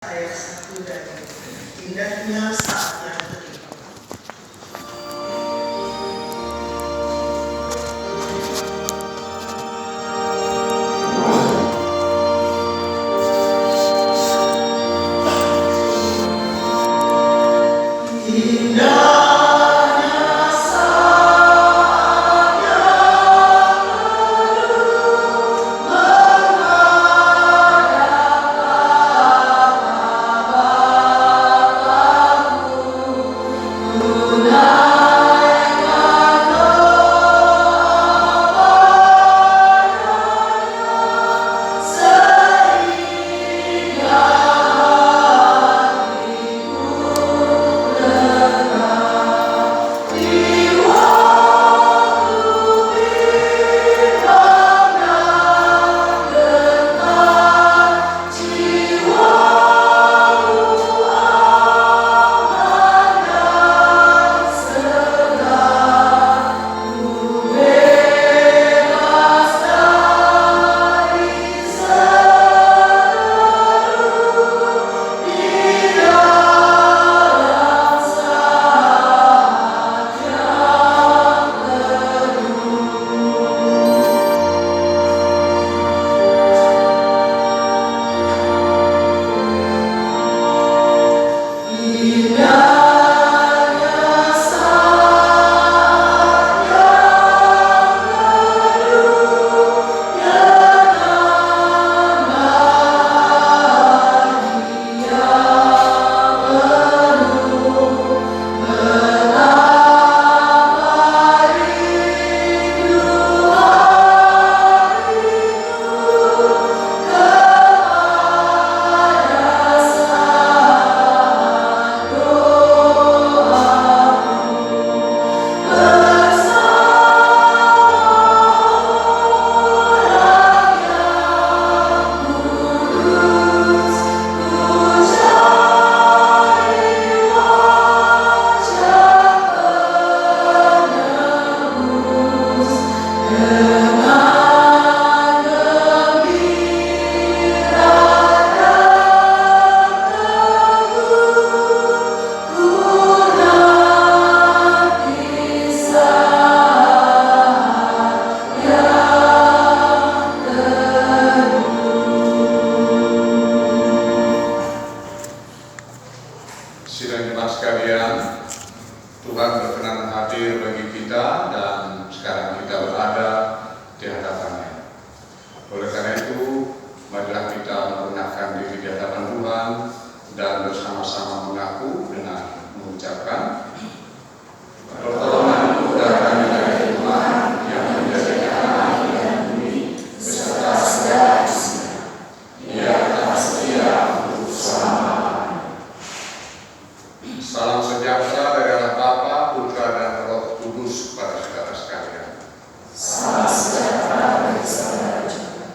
ayat 1 dan indahnya saat yang terima. Sidang jemaat sekalian, Tuhan berkenan hadir bagi kita dan sekarang kita berada di hadapannya. Oleh karena itu, marilah kita merendahkan diri di hadapan Tuhan dan bersama-sama mengaku dengan mengucapkan pertolongan kepada kami dari Tuhan yang menjadikan langit dan bumi beserta segala isinya. Ia tetap setia untuk selama. Salam sejahtera dari Allah Bapa, Putra dan Roh Kudus kepada saudara sekalian. Salam sejahtera bagi saudara juga.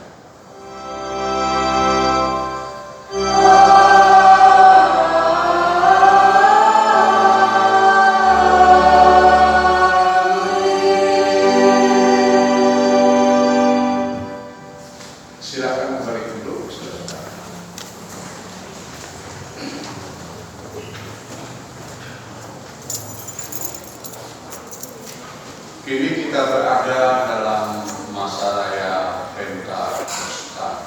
Silakan kembali duduk, saudara. Kini kita berada dalam masa raya Pentakosta.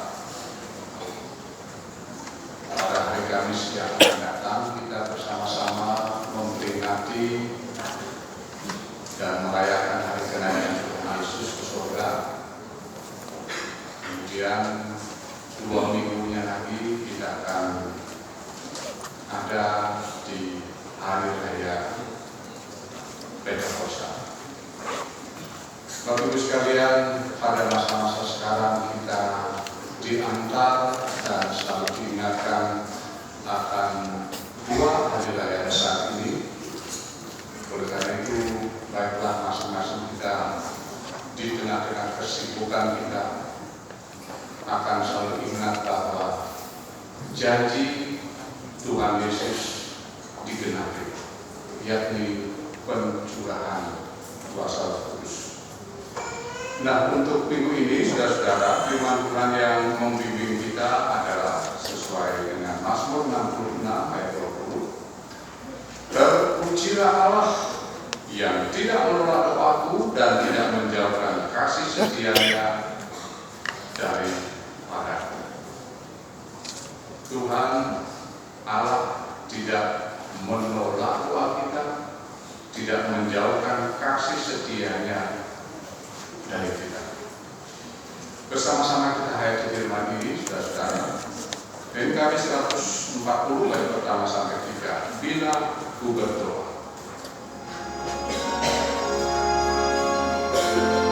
Pada hari Kamis yang akan datang, kita bersama-sama memperingati dan merayakan hari kenaikan Tuhan Yesus ke surga. Kemudian 2 minggunya lagi kita akan ada di hari raya Pentakosta. Bapak Ibu sekalian, pada masa-masa sekarang kita diantar dan selalu diingatkan akan 2 hari raya besar ini. Oleh karena itu, baiklah masing-masing kita di tengah-tengah kesibukan kita akan selalu ingat bahwa janji Tuhan Yesus digenapi, yakni pencurahan kuasa Roh Kudus. Nah, untuk minggu ini, saudara-saudara, firman Tuhan yang membimbing kita adalah sesuai dengan Mazmur 66 ayat 20. Terpujilah Allah yang tidak menolak doaku dan tidak menjauhkan kasih setianya dari padaku. Tuhan Allah tidak menolak doa kita, tidak menjauhkan kasih setianya dari kita. Bersama-sama kita hayati firman ini, saudara-saudara. NKB 140 ayat pertama sampai 3. Bila ku berdoa. Bila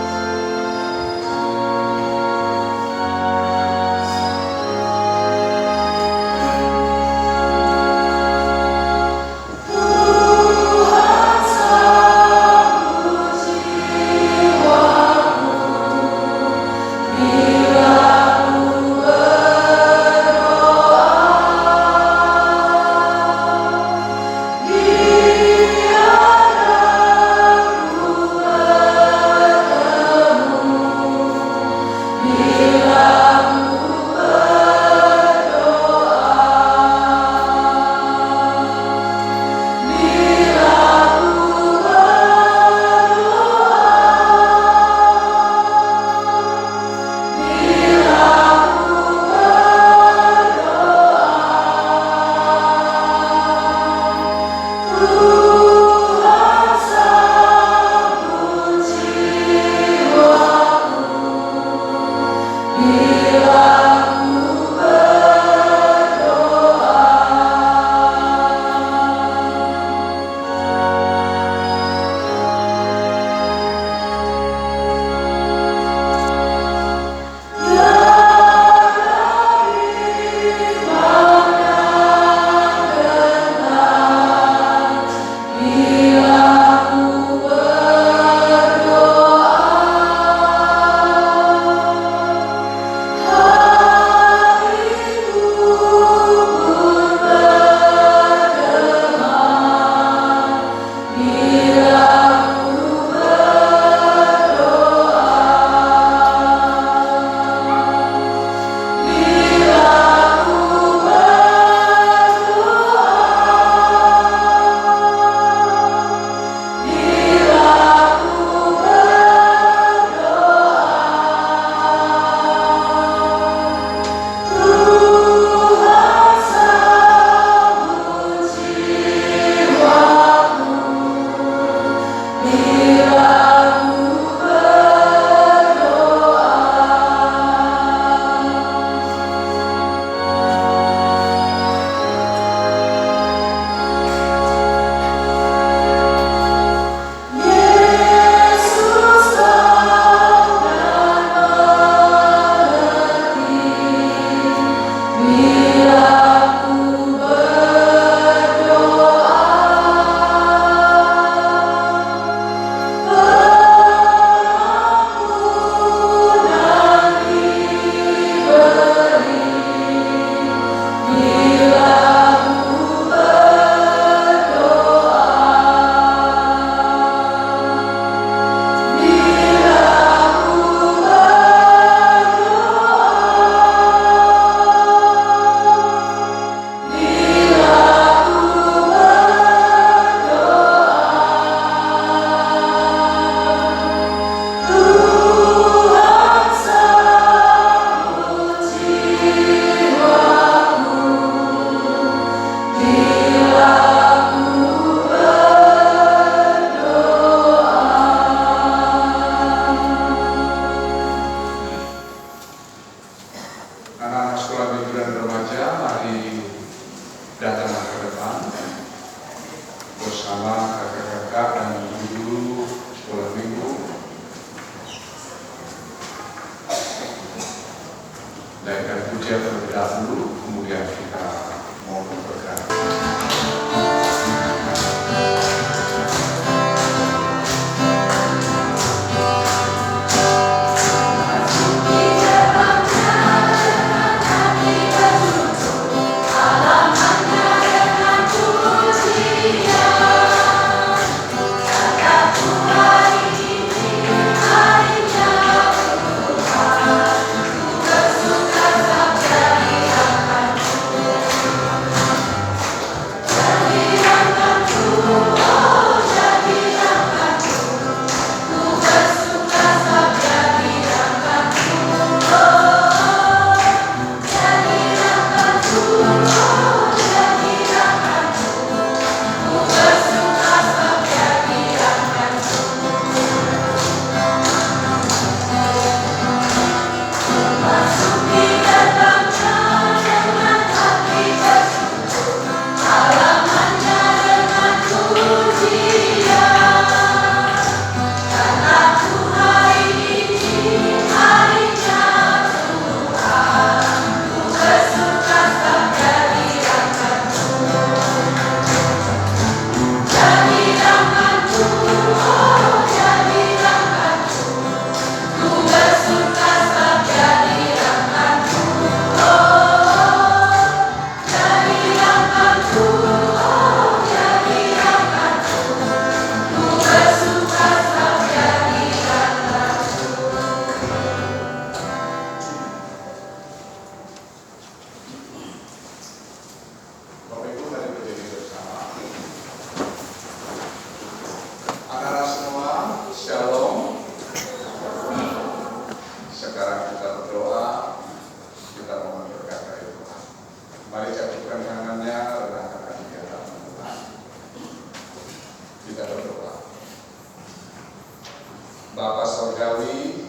Sorgawi,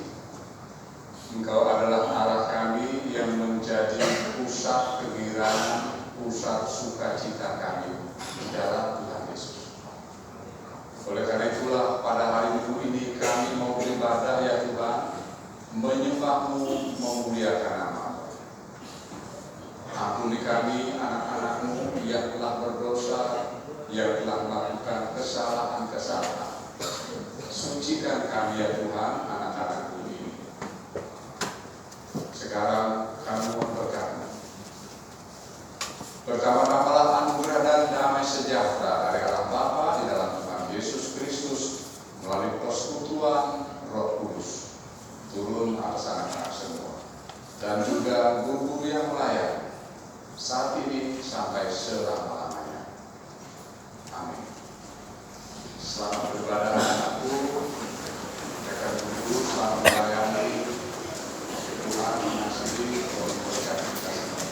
Engkau adalah Allah kami yang menjadi pusat kegembiraan, pusat sukacita kami di dalam Tuhan Yesus. Oleh karena itulah pada hari Minggu ini kami mau beribadah ya Tuhan, menyembah-Mu, memuliakan nama-Mu. Ampuni kami anak-anak-Mu yang telah berdosa, yang telah melakukan kesalahan-kesalahan. Sucikan kami ya Tuhan, anak-anak-Mu ini. Sekarang kami mohon berkat-Mu. Bertambah-tambahlah anugerah dan damai sejahtera dari Allah Bapa di dalam Tuhan Yesus Kristus melalui persekutuan Roh Kudus turun atas anak-anak semua, dan juga guru-guru yang melayani saat ini sampai selama-lamanya. Amin. Selamat beribadah anakku, rekan guru, selamat melayani. Tuhan mengasihi, Tuhan memberkati kita semua.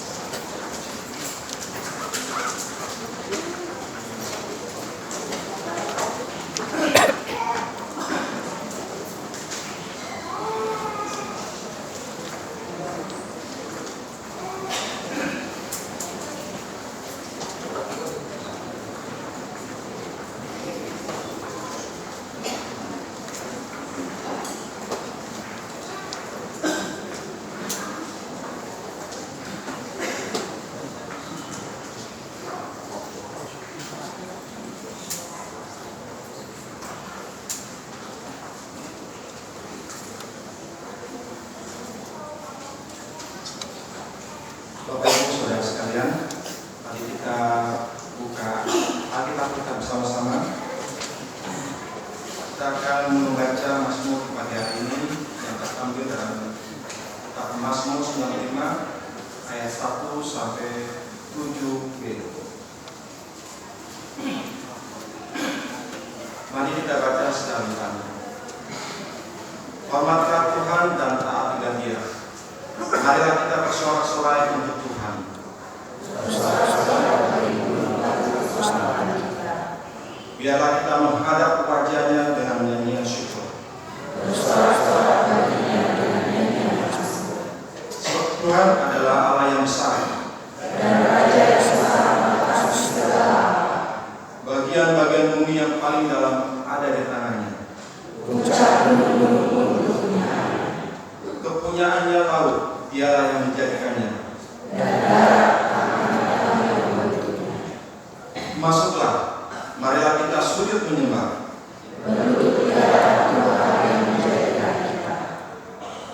Bapak Ibu Saudara sekalian, mari kita buka Alkitab kita bersama-sama. Kita akan membaca Mazmur pagi hari ini yang terambil dalam kitab Mazmur 95 ayat 1 sampai 7b. Mari kita baca secara bersama. Hormatlah Tuhan dan taatilah Dia. Marilah kita bersorak-sorai untuk Tuhan. Biarlah kita menghadap wajah-Nya dengan nyanyian syukur. Sebab Tuhan adalah Allah yang besar dan Raja yang besar atas segala. Bagian-bagian bumi yang paling dalam ada di tangannya. Puncak gunung-gunung pun kepunyaannya laut, Dialah yang menjadikannya. Dan darat tangan yang membentuknya. Masuklah, marilah kita sujud menyembah. Berlututlah Tuhan yang menjadikan kita.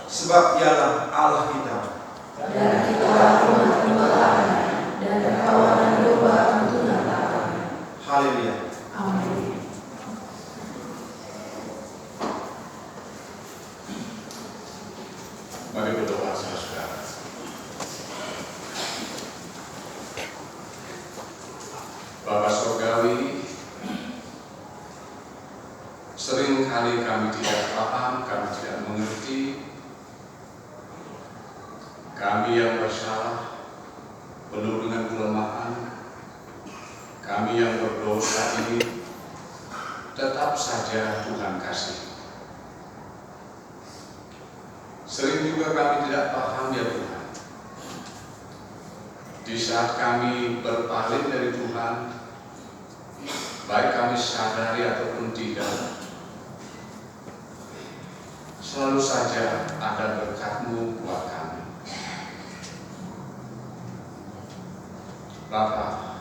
Sebab Dialah Allah kita. Dan kita umat-umatnya dan kawanan domba untuk Natal. Haleluya. Amin. Mari berdoa saudara. Bapa Surgawi, seringkali kami tidak paham, kami tidak mengerti. Kami yang bersalah, penuh dengan kelemahan, kami yang berdosa ini, tetap saja Tuhan kasih. Sering juga kami tidak paham ya Tuhan. Di saat kami berpaling dari Tuhan, baik kami sadari ataupun tidak, selalu saja ada berkat-Mu buat kami. Bapa,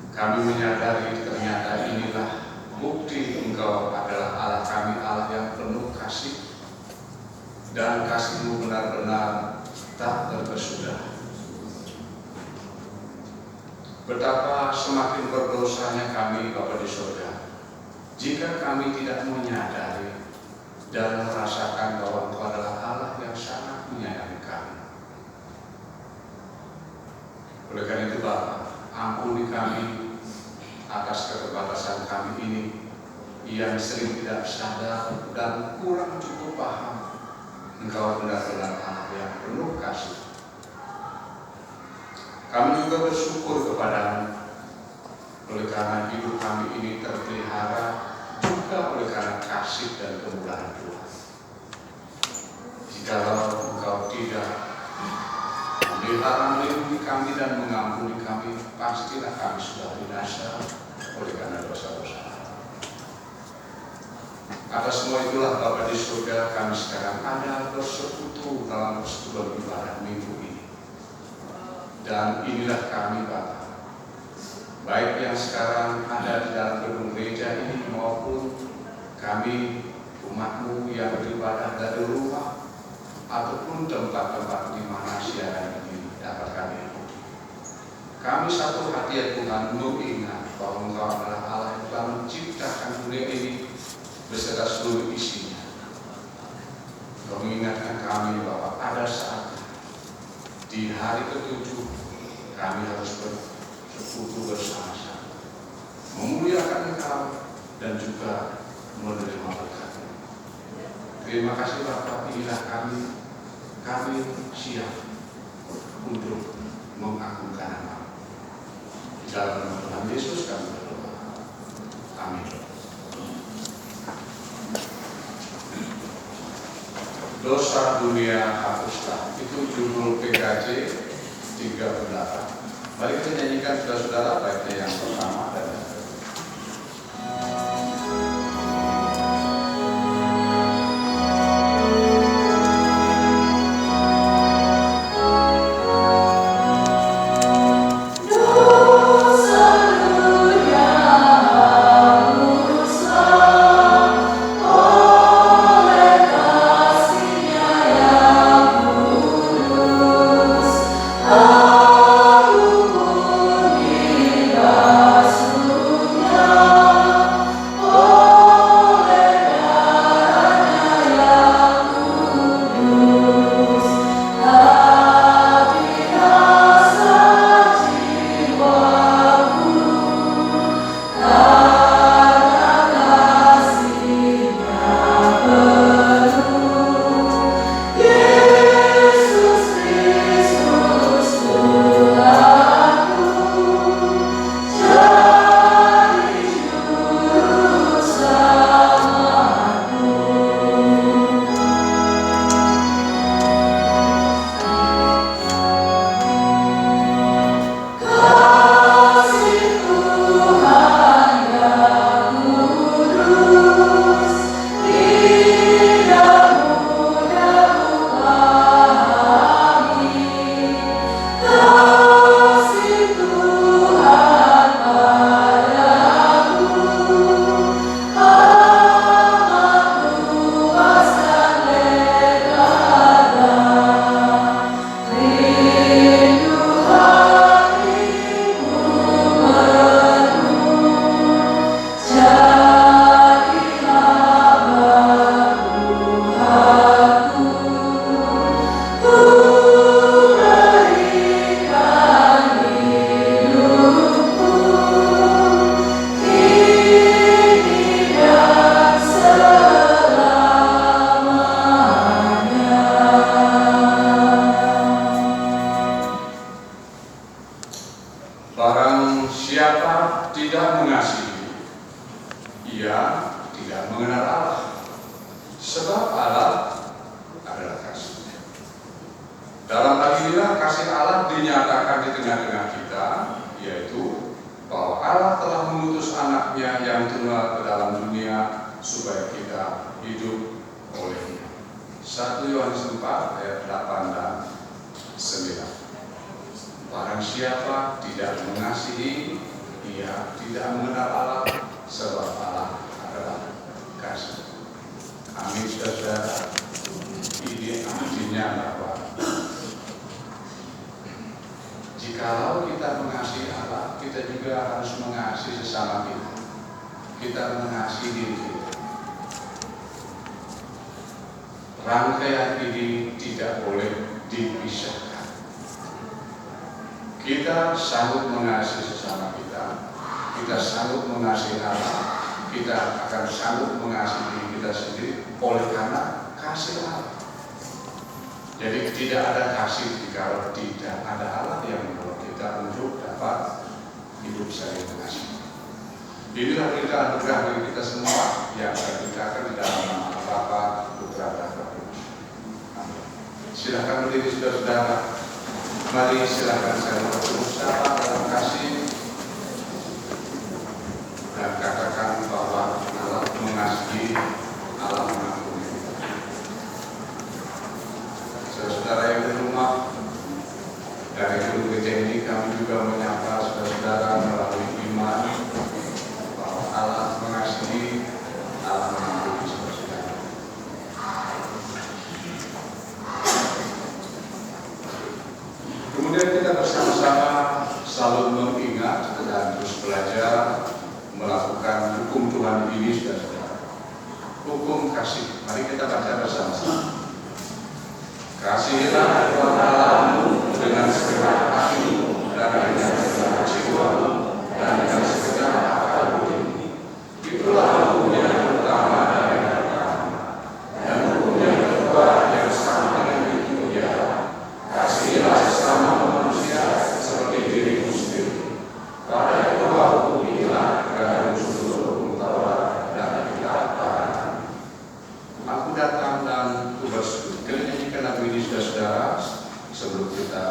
kami menyadari ternyata inilah bukti Engkau adalah Allah kami, Allah yang penuh kasih, dan kasih-Mu benar-benar tak terkesudah. Betapa semakin berdosanya kami Bapa di surga, jika kami tidak menyadari dan merasakan bahwa Engkau adalah Allah yang sangat menyayangi kami. Oleh karena itu Bapa, ampuni kami atas keterbatasan kami ini yang sering tidak sadar dan kurang cukup paham Engkau benar-benar Allah yang penuh kasih. Kami juga bersyukur kepada-Mu oleh karena hidup kami ini terpelihara juga juga oleh karena kasih dan kemurahan Tuhan. Jikalau Engkau tidak memelihara melindungi kami dan mengampuni kami, pastilah kami sudah binasa oleh karena dosa-dosa. Atas semua itulah Bapa di surga, kami sekarang ada bersekutu dalam persekutuan ibadah minggu ini. Dan inilah kami Bapa, baik yang sekarang ada di dalam gedung gereja ini maupun kami umat-Mu yang beribadah dari rumah ataupun tempat-tempat di mana siaran ini dapat kami ikuti. Kami satu hati ya Tuhan mengingat bahwa Engkau adalah Allah yang telah menciptakan dunia ini beserta seluruh isinya. Engkau mengingatkan kami bahwa ada saat di hari ke-7 kami harus bersekutu bersama-sama, memuliakan Engkau dan juga menerima berkat. Terima kasih Bapa, inilah kami siap untuk mengagungkan nama. Di dalam nama Tuhan Yesus kami berdoa. Amin. Dosa dunia hapuslah, itu judul PKJ 38. Mari kita nyanyikan saudara-saudara baiknya yang pertama dan yang kedua. Jikalau kita mengasihi Allah, kita juga harus mengasihi sesama kita. Kita mengasihi diri kita. Rangkaian ini tidak boleh dipisahkan. Kita sanggup mengasihi sesama kita, kita sanggup mengasihi Allah, kita akan sanggup mengasihi diri kita sendiri oleh karena kasih Allah. Jadi tidak ada kasih jika tidak ada Allah yang menurut kita untuk dapat hidup saling mengasihi. Inilah kita anugerah bagi kita semua yang terceritakan di dalam nama Bapa, Putra dan Roh Kudus. Amin. Silakan berdiri saudara-saudara. Mari silakan saya bersama dalam kasih dan katakan bahwa Allah mengasihi, Allah mengampuni. Saudara-saudara yang di rumah, dari gedung gereja ini kami juga menyapa saudara-saudara melalui iman bahwa Allah mengasihi, Allah mengampuni saudara-saudara. Kemudian kita bersama-sama selalu mengingat dan terus belajar melakukan hukum Tuhan ini, saudara-saudara. Hukum kasih. Mari kita baca bersama-sama. Kasihilah Tuhan Allahmu dengan segenap hatimu dan dengan segenap jiwamu dan dengan segenap akal budimu. Itulah hukum yang utama dari agama. Dan hukum yang kedua yang sama dengan itu ialah kasihilah sesama manusia seperti dirimu sendiri. Pada kedua hukum inilah terkandung seluruh hukum Taurat dan kitab Parangan. Aku datang dan ku bersekutu. Kita nyanyikan lagu ini saudara-saudara sebelum kita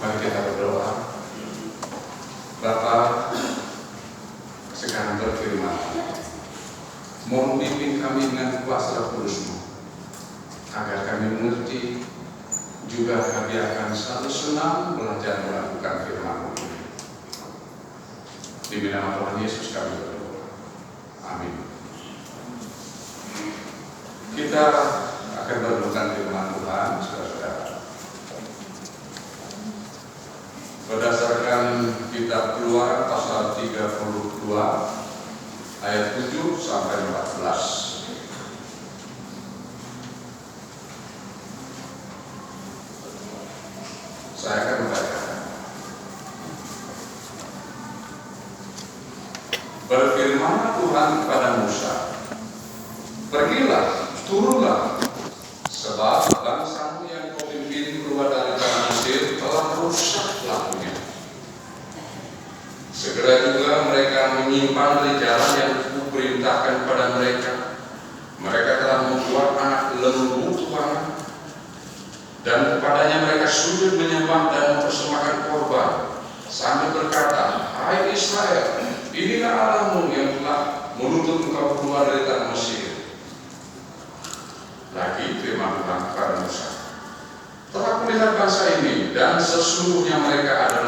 Mari kita berdoa. Bapa, sekarang berfirman, mohon bimbing kami dengan kuasa Roh Kudus-Mu, agar kami mengerti, juga kami akan selalu senang belajar melakukan firman-Mu. Di nama Tuhan Yesus kami berdoa. Amin. Kita akan merenungkan firman Tuhan, saudara-saudara. Berdasarkan kitab Keluaran pasal 32 ayat 7 sampai 14. Saya akan membacakan. Berfirmanlah Tuhan kepada Musa, pergilah, turunlah, sebab bangsamu yang kau pimpin keluar dari tanah Mesir telah rusak lakunya. Segera juga mereka menyimpang dari jalan yang kuperintahkan kepada mereka. Mereka telah membuat anak lembu tuangan, dan kepadanya mereka sujud menyembah dan mempersembahkan korban, sambil berkata, hai Israel, inilah Allahmu yang telah menuntut engkau keluar dari tanah Mesir. Lagi firman Tuhan kepada Musa, telah kulihat bangsa ini, dan sesungguhnya mereka adalah